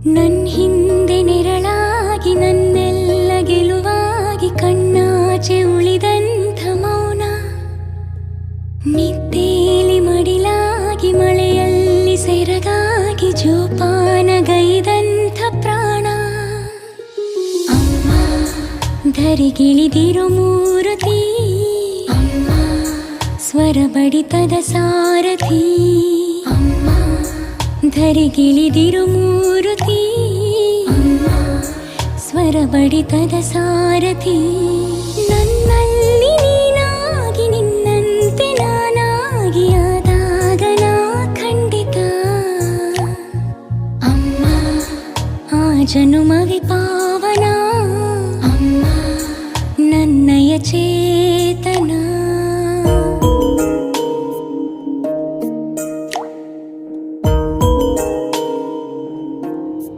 ನನ್ ಹಿಂದೆ ನೆರಳಾಗಿ ನನ್ನೆಲ್ಲ ಗೆಲುವಾಗಿ ಕಣ್ಣಾಚೆ ಉಳಿದಂಥ ಮೌನ, ನಿದ್ದೇಲಿ ಮಡಿಲಾಗಿ ಮಳೆಯಲ್ಲಿ ಸೆರಗಾಗಿ ಜೋಪಾನಗೈದಂಥ ಪ್ರಾಣ. ಅಮ್ಮ ಧರಿಗಿಳಿದಿರೋ ಮೂರುತಿ, ಅಮ್ಮ ಸ್ವರ ಬಡಿತದ ಸಾರಥಿ. ಅಮ್ಮ ಧರಿಗಿಳಿದಿರೋ ಮೂರುತಿ, ಅಮ್ಮ ಸ್ವರ ಬಡಿತದ ಸಾರಥಿ. ನನ್ನಲ್ಲಿ ನೀನಾಗಿ ನಿನ್ನಂತೆ ನಾನಾಗಿ ಆದಾಗ ನಾ ಖಂಡಿತ ಅಮ್ಮ ಆ ಜನುಮವೇ ಪಾವನ. ಅಮ್ಮ ನನ್ನಯ ಚೇ